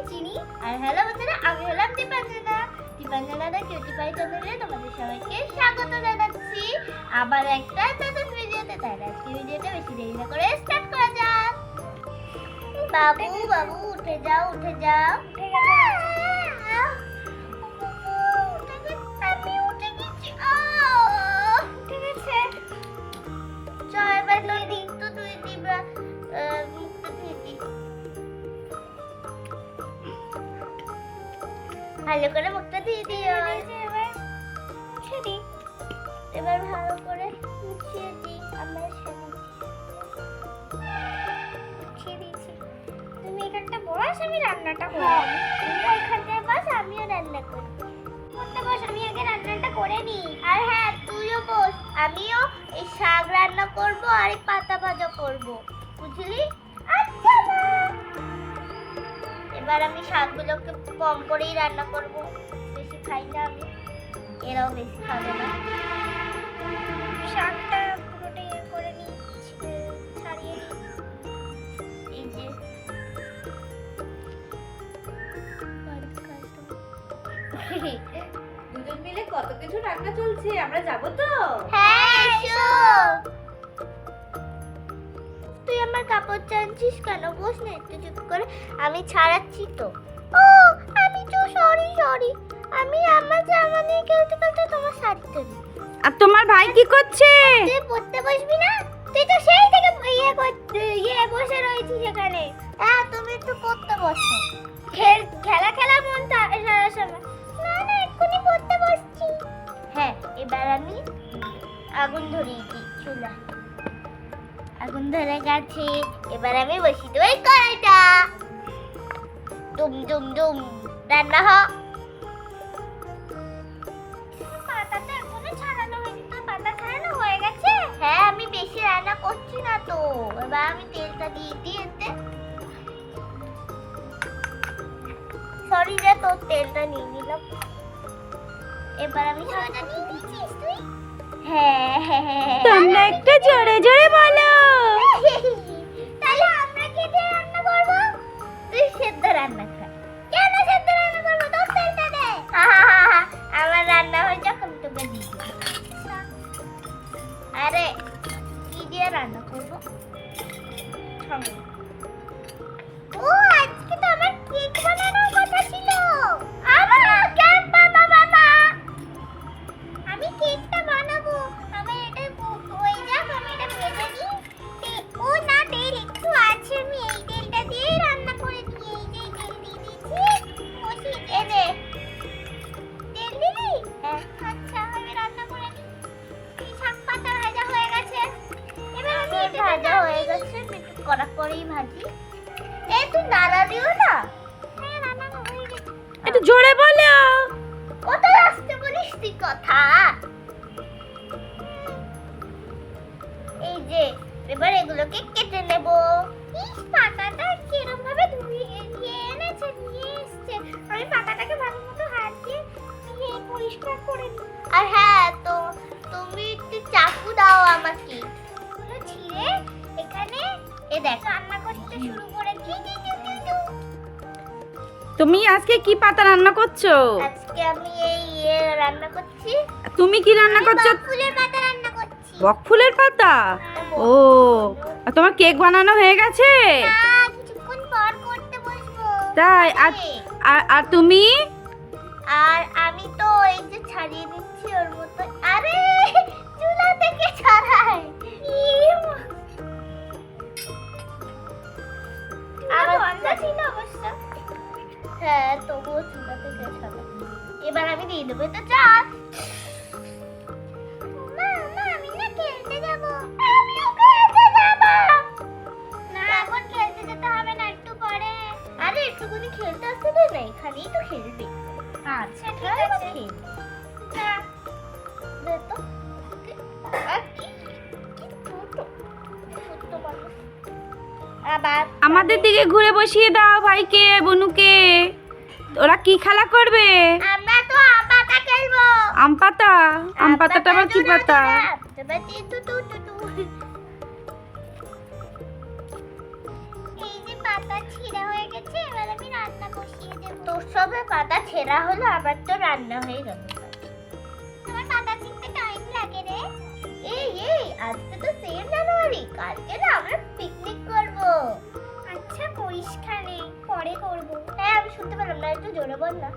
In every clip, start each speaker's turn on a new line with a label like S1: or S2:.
S1: চিনি। আর হ্যালো বন্ধুরা, আমি হলাম দীপাঞ্জনা। দীপাঞ্জনার কিউটি পাই চ্যানেলে তোমাদের সবাইকে স্বাগত জানাচ্ছি আবার একটা নতুন ভিডিওতে। তাই আজকে ভিডিওটা বেশি দেরি না করে স্টার্ট করা যাক। বাবু বাবু উঠে যাও, উঠে যাও। আমি উঠে গেছি। উঠে গেছে। চল এবার তো তুই দিবা মুখটা ধুয়ে দি। ভালো করে মুখটা ধুয়ে দিও। এবার ভালো করে মুছিয়ে দি। আমার তুমি এখানটা বস, আমি রান্নাটা করব। তুমি ওইখানটায় বস, আমিও রান্না করব। করতে বস, আমি আগে রান্নাটা করে নিই। আর হ্যাঁ, তুইও বস, আমিও এই শাক রান্না করব আর এই পাতা ভাজা করব, বুঝলি? আচ্ছা মা। এবার আমি শাকগুলোকে কম করেই রান্না করব, বেশি খাই না আমি, এরাও বেশি খাবে না। শাকটা পুরোটা ইয়ে করে নিই, ছাড়িয়ে নিই। এই যে
S2: দুজন মিলে কত কিছু রান্না চলছে, আমরা যাব তো?
S1: হ্যাঁ এসো। তুই আমার কাপড় চাচ্ছিস কেন? বস না একটু চুপ করে, আমি ছাড়াচ্ছি তো। ও আমি তো সরি। আমি আমার জামা নিয়ে খেলতে খেলতে তোমার শাড়িটা নিই।
S2: আর তোমার ভাই কি করছে?
S1: তুই পড়তে বসবি না? তুই তো সেই থেকে বসে রয়েছিস এখানে। হ্যাঁ তুমি একটু পড়তে বসো। খেলা মন সারা সময়। না এক্ষুনি পড়তে বসছি। হ্যাঁ এবার আমি আগুন ধরিয়ে দিই চুলা। আগুন ধরে গেছে, এবার আমি বসিয়ে দেবো এই কড়াইটা। দুম রান্না হ। পাতাটা এখনো ছাড়ানো হয়নি, তোর পাতা ছাড়ানো হয়ে গেছে? হ্যাঁ আমি বেশি রান্না করছি না তো, এবার আমি তেলটা দিয়ে দিয়েতে। সরি রে, তোর তেলটা নিয়ে নিলাম। এবার আমি শাকটা দিয়ে দিয়েছিস তুই? হ্যাঁ
S2: তোমরা একটু জোরে জোরে বলো।
S1: তাহলে আমরা কি দিয়ে রান্না করব? তুই সেদ্ধ রান্না খা। কেন সেদ্ধ রান্না করব? তোর তেলটা দে। আমার রান্না হয়ে যখন তোকে দিয়ে দিই। আরে কি দিয়ে রান্না করব? ও আজকে তো আমার কেক বানানোর কথা ছিল। আমার কেক বাবা আমি কেকটা বানাবো। আমি এটা হয়ে যাক, আমি এটা ভেজে নিই। ও না, তেল একটু আছে, আমি এই তেলটা দিয়ে রান্না করে দিই। এই যে তেল দিয়ে দিয়েছি, বসি দে দে। তেল দিলি? হ্যাঁ আচ্ছা, আমি রান্না করে নিই। এই শাক পাতা ভাজা হয়ে গেছে। এবার আমি এটা ভাজা হয়ে গেছে, একটু কড়া করেই ভাজি। এই তুই নাড়া দিও না। হ্যাঁ রান্না হয়ে গেছে।
S2: একটু জোরে বলো।
S1: কত আস্তে বলিস তুই কথা। এই যে এবার এগুলোকে কেটে নেব। ইস পাতাটা কিরকম ভাবে ধুয়ে নিয়ে এসছে। আমি পাতাটাকে ভালোমতো হাত দিয়ে ধুয়ে পরিষ্কার করে নিই। আর হ্যাঁ তো তুমি একটু চাকু দাও আমাকে। এগুলো ছিঁড়ে এখানে এ দেখ রান্না করতে শুরু করেছি।
S2: তুমি আজকে কি পাতা রান্না করছো?
S1: আজকে আমি এই রান্না করছি।
S2: তুমি কি রান্না করছো?
S1: ফুলের পাতা রান্না করছি।
S2: বকফুলের পাতা? ও, আর তোমার কেক বানানো হয়ে গেছে?
S1: না, কিছুক্ষণ পর করতে বসবো।
S2: তাই? আর তুমি?
S1: আর আমি তো এই যে ছাড়িয়ে দিচ্ছি ওর মতো। আরে চুলা থেকে ছাড়াই। আমার বন্ধ ছিল অবশ্য। হ্যাঁ তবুও চুলা থেকে ছাড়াই। এবার আমি দিয়ে দেবো তো চাল। আমি না খেলতে যাব। আমিও খেলতে যাব। না এখন খেলতে যেতে হবে না, একটু পরে। আরে একটুখানি খেলতে আসতে দে না, এখানেই তো খেলবি। আচ্ছা ঠিক আছে। না দে তো। আর কি ছোট্ট মানুষ। আবার
S2: আমাদের দিকে ঘুরে বসিয়ে দাও ভাইকে বনুকে। ওরা কি খেলা করবে?
S1: আমরা তো আম পাতা খেলবো।
S2: আম পাতা? আম পাতাটা আবার কি পাতা?
S1: এই যে পাতা ছিঁড়া হয়ে গেছে, এবার আমি রান্না বসিয়ে দেব। তোর সবে পাতা ছেঁড়া হলো, আবার তো রান্না হয়ে গেল। আমার পাতা ছিঁড়তে টাইম লাগে রে। এই আজকে তো 3 জানুয়ারি, কালকে না আমরা পিকনিক করব। আচ্ছা করিস খানে, পরে করব। হ্যাঁ আমি শুনতে পেলাম না, একটু জোরে বল না।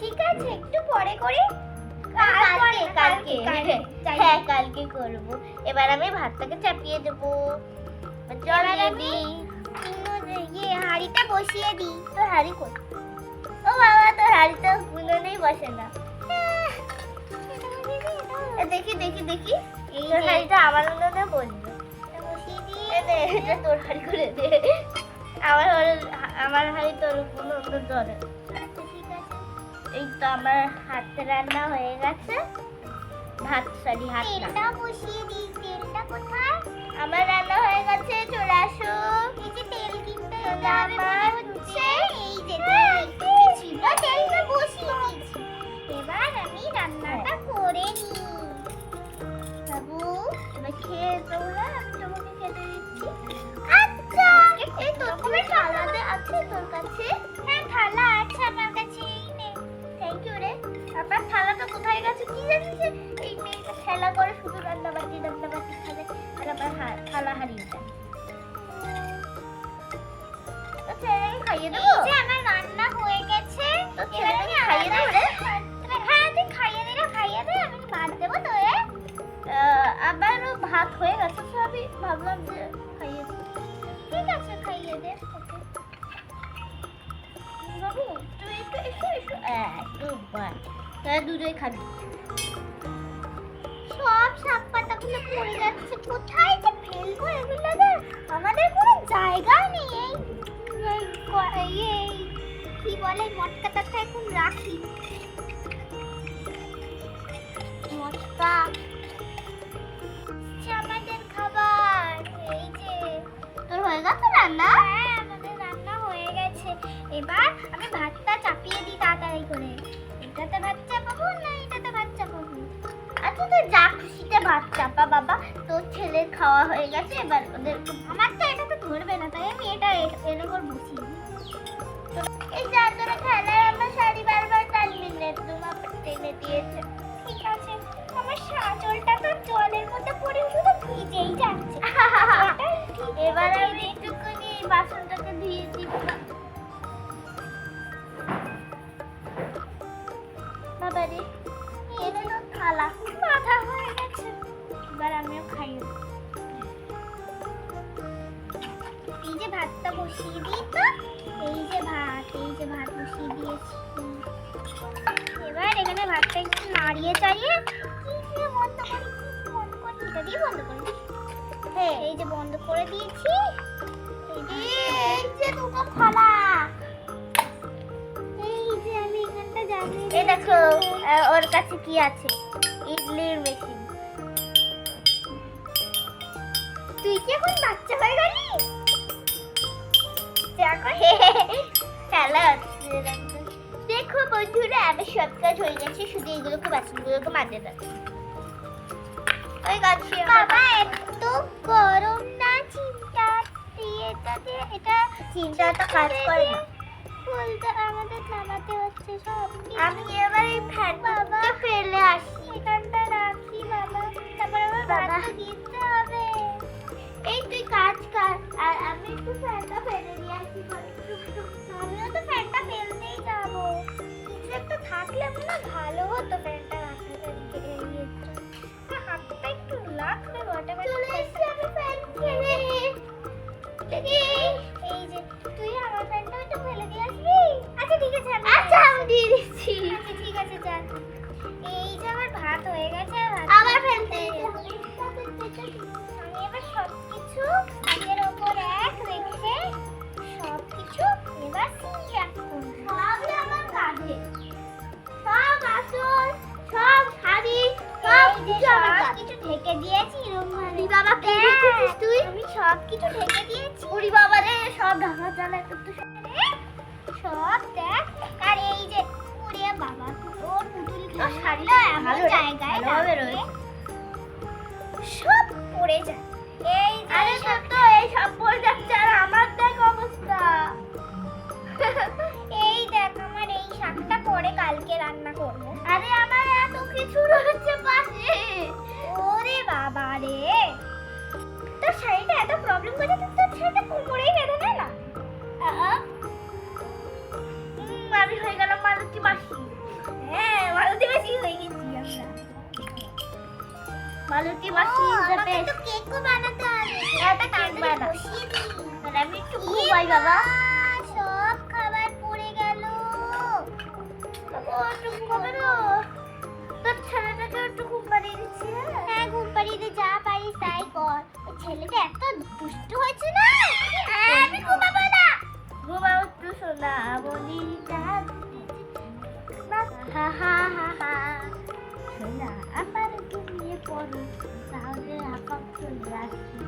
S1: ঠিক আছে একটু পরে করি। কালকে হ্যাঁ কালকে করব। এবার আমি ভাতটাকে চাপিয়ে দেব, জল দিই, হাঁড়িটা বসিয়ে দিই। তো হাঁড়ি কই? ও বাবা, তোর হাঁড়ি তো উনুনেই বসে না। দেখি দেখি দেখি, এই হাঁড়িটা আমার উনুনে বসবে। বসিয়ে দিই, এটা তোর হাঁড়ি করে দে। আমার হাঁড়ি তোর উনুনে ধরে। ঠিক আছে, এই তো আমার হাতে রান্না হয়ে গেছে। ভাত সরি হাত তেলটা বসিয়ে দিই। তেলটা কোথায়? আমার রান্না হয়ে গেছে, চলে আসো। এই যে তেল কিনতে যাবে মনে হচ্ছে। এই যে তেল ছিল, তেলটা বসিয়ে দিয়েছি। এবার আমি রান্নাটা করে নিই। বাবু এবার খেয়ে তোমরা, আমি তোমাকে খেতে দিচ্ছি। আচ্ছা এই তো তুমি থালাতে আছে তোর কাছে? হ্যাঁ থালা আছে আমার কাছে, এই নে। থ্যাংক ইউ রে। আপনার থালাটা কোথায় গেছে কি জানিস? এই মেয়েটা খেলা করে শুধু রান্নাবাটি খাবে, আর আবার থালা হারিয়ে যায়। তো ছেলেকে খাইয়ে দেবো? এই যে আমার রান্না হয়ে গেছে, তো ছেলেকে খাইয়ে দেবো রে? হ্যাঁ তুই খাইয়ে দে, আমি ভাত দেবো তো। আবারও ভাত হয়ে গেছে, তো আমি ভাবলাম যে খাইয়ে দেবো। ঠিক আছে খাইয়ে দে ওকে। বাবু তুই একটু তোরা দুটোই খাবি। সব শাক পাতাগুলো পড়ে যাচ্ছে, কোথায় যে ফেলবো এগুলো? না আমাদের কোনো জায়গা নেই। এই কি বলে মটকাটাকে এখন রাখি। মটকা আমাদের খাবার। এই যে তোর হয়ে গেছে রান্না? হ্যাঁ আমাদের রান্না হয়ে গেছে। এবার আমি ভাতটা চাপিয়ে দিই তাড়াতাড়ি করে। এটাতে ভাত চাপাবো না এটাতে ভাত চাপাবো? আচ্ছা তুই যা খুশিতে ভাত চাপা বাবা, তোর ছেলের খাওয়া হয়ে গেছে। এবার ওদের আমার তো এটা তো ধরবে না, তাই আমি এটা এর উপর বসিয়ে দিই। এই যা তোরা খেলায় আমার শাড়ি বারবার টানবি না, তোমার টেনে দিয়েছে। ঠিক আছে, আমার শাড়িটা তো জলের মধ্যে পড়ে শুধু ভিজেই যাচ্ছে। এবার আমি একটুখানি বাসনটাকে ধুয়ে দিব। বাবা রে এটা তো থালা মাথা হয়ে গেছে। এবার আমিও খাই। এই যে ভাতটা বসিয়ে দিই তো, এই যে ভাত বসিয়ে দিয়েছি। এবার এখানে ভাতটা একটু নাড়িয়ে চাড়িয়ে কি দিয়ে বন্ধ করি, এটা দিয়ে বন্ধ করি। হ্যাঁ এই যে বন্ধ করে দিয়েছি। এই যে দুটো থালা, এই যে আমি এখানটা জানি। এই দেখো ওর কাছে কি আছে, ইডলির মেশিন। তুই কি এখন বাচ্চা হয়ে গেলি? খেলা হচ্ছে। দেখো বন্ধুরা আমার সব কাজ হয়ে গেছে, শুধু এগুলোকে বাসনগুলোকে মাজতে হবে। ওই গাছে বাবা এত গরম না, চিন্তা এটা চিন্তাটা কাজ করে না। বলতে আমাদের নামাতে হচ্ছে সব। আমি এবার এই ফ্যানটা ফেলে আসি, এখানটা রাখি বাবা, তারপর আবার ভাত দিতে হবে। এই তুই কাজ কর আর আমি একটু ফ্যানটা ফেলে দিয়ে আসি। আমিও তো ফ্যানটা ফেলতেই যাবো, কিছু একটা থাকলে না ভালো হতো। ফ্যানটা হাতটা একটু লাগবে বটে। চলে এসছি আমি ফ্যান ফেলে। এই যে তুই আমার ফ্যানটা একটু ফেলে দিয়ে আসবি? আচ্ছা ঠিক আছে, আমি দিয়ে দিচ্ছি। আচ্ছা ঠিক আছে যা। এই যে আমার ভাত হয়ে গেছে, আবার ফেলতে আমি এবার সবকিছু আগের ওপর এক রেখে সবকিছু এবার সিঙ্ক করব। সবই আমার কাঁধে, সব আসল, সব শাড়ি, সব কিছু ঢেকে দিয়েছি। এরকম ভাবে বাবা কি রেখেছিস তুই? আমি সব কিছু ঢেকে দিয়েছি। ওরে বাবা রে, সব ঢাকা জানা একটু সব দেখ। আর এই যে ওরে বাবা ওর পুতুল শাড়িটা এমন জায়গায় হবে রয়েছে, সব পড়ে যায়। এই আরে সত্য এই সব পড়ে যাচ্ছে আর আমার দেখ অবস্থা। এই দেখ আমার এই শাকটা পরে কালকে রান্না করব। আরে আমার এত কিছু রয়েছে পাশে। ওরে বাবা রে, তোর শাড়িটা এত প্রবলেম করে তোর শাড়িটা কোমরেই বেঁধে নেয় না। আমি হয়ে গেলাম মালতী মাসি। হ্যাঁ মালতী মাসি হয়ে গেছি আমরা। মালতী মাসি হিসেবে একটু কেকও বানাতে হবে। একটা কেক বানা। আর আমি একটু ঘুমাই বাবা। সব খাবার পড়ে গেল। বাবা একটু ঘুমাবে না? তোর ছেলেটাকে একটু ঘুম পাড়িয়ে দিচ্ছি। হ্যাঁ ঘুম পাড়িয়ে দে, যা পারিস তাই কর। ওই ছেলেটা এত দুষ্ট হয়েছে না। আমি ঘুমাবো না। ঘুমাও একটু সোনা বলি হা হা হা হা। সোনা আবার ঘুমিয়ে পড়ো, তাহলে আকাশ চলে আসবে।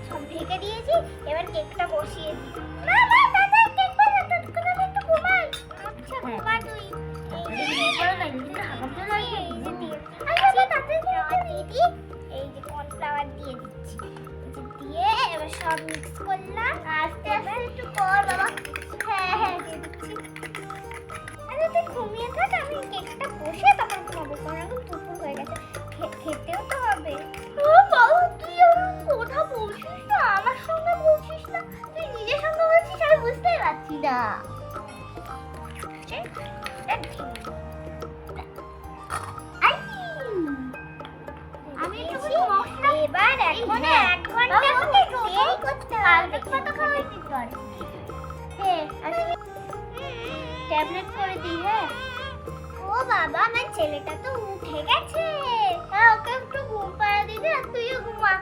S1: সব ঢেকে দিয়েছি, এবার কেকটা বসিয়ে দিই। না না দাদা কেক বানা, ততক্ষণ আমি একটু ঘুমাই। আচ্ছা ঘুমা তুই। এই যে বড় না কিন্তু হাকাম চলে আসবে। এই যে দিয়ে আরে বাবা তাড়াতাড়ি দিয়ে এই যে কর্নফ্লাওয়ার দিয়ে দিচ্ছি। এই যে দিয়ে এবার সব মিক্স করলাম। আস্তে আস্তে একটু কর বাবা। হ্যাঁ হ্যাঁ দিয়ে দিচ্ছি। আরে তুই ঘুমিয়ে থাক, আমি কেকটা বসে তখন ঘুমাবো, কারণ এখন দুপুর হয়ে গেছে, খেতেও তো হবে। ও বাবা তুই কথা বলছিস না, আমার সঙ্গে বলছিস না, তুই নিজের সঙ্গে বলছিস, আমি বুঝতেই পারছি না। আমি এবার 1 ঘন্টা 1 ঘন্টা দেরি করতে হবে। কত খাওয়াইছিস তোর? হ্যাঁ আজকে ট্যাবলেট করে দিই। হ্যাঁ ও বাবা আমার ছেলেটা তো উঠে গেছে। হ্যাঁ ওকে একটু ঘুম পাড়া দিবি আর তুইও ঘুমা।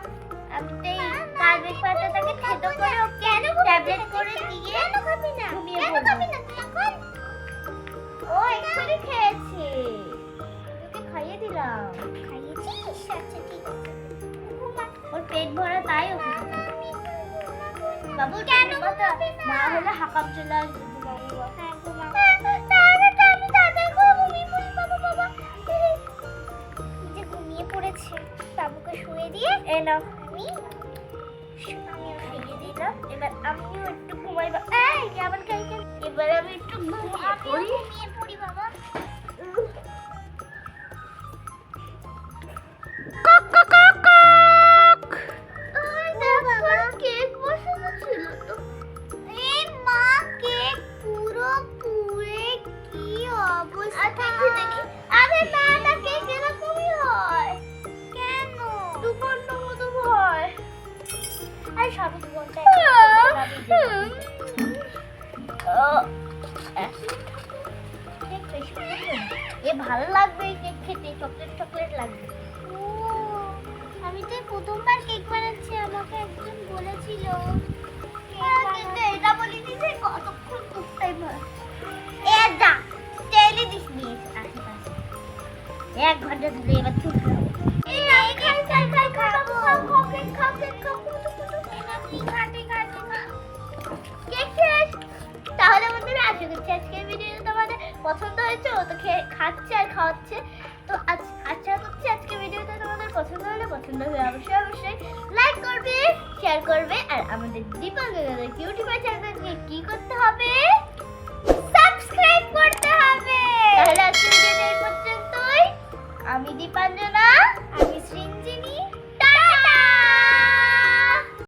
S1: আমি তো এই কালবেক পাতাটাকে থেতো করে ওকে ট্যাবলেট করে দিয়ে কেন খাবি না? কেন খাবি না তুই এখন? ও এক্ষুনি খেয়েছে, তোকে খাইয়ে দিলাম। খাইয়েছিস? আচ্ছা ঠিক আছে ঘুমা। ওর পেট ভরা তাই ওকে বাবু কেন ঘুমাবি না? না হলে হাকাম চলে আসবে। হ্যাঁ ঘুমা। ঘুমিয়ে পড়েছে, বাবুকে শুয়ে দিয়ে এলো। আমিও শুয়ে দিলাম, এবার আমিও একটু ঘুমাইবা। এই আবার খাই খাই। এবার আমি একটু ঘুমিয়ে পড়ি বাবা। কেক বসানো ছিল তো। এই মা কেক পুরো পুড়ে কি অবস্থা। দেখি আরে না না কেক এরকমই হয় কেন? 2 ঘন্টা মতো হয়। আর সব 2 ঘন্টা এ ভালো লাগবে এই কেক খেতে, চকলেট চকলেট লাগবে। ও আমি তো প্রথমবার কেক বানাচ্ছি, আমাকে একজন বলেছিল। কিন্তু এটা বলিনি যে কতক্ষণ করতে হয়। এ যা টেলি দিস নিয়ে আশেপাশে 1 ঘন্টা ধরে এবার তুই খাও। এই খাই খাই খাই খাবো। খাও কেক খাও কেক খাও। এবার তুই খাতে খাতে কেক শেষ। তাহলে বন্ধুরা আশা করছি আজকের ভিডিওটা তোমাদের পছন্দ হয়েছে। ও তো খাচ্ছে আর খাওয়াচ্ছে। তো আশা করছি আজকের ভিডিওটা তোমাদের পছন্দ হলে অবশ্যই লাইক করবে, শেয়ার করবে, আর আমাদের দীপাঞ্জনা কিউটিফাই চ্যানেলকে কি করতে হবে? সাবস্ক্রাইব করতে হবে। তাহলে আজকের ভিডিওটা এই পর্যন্তই। আমি দীপাঞ্জনা।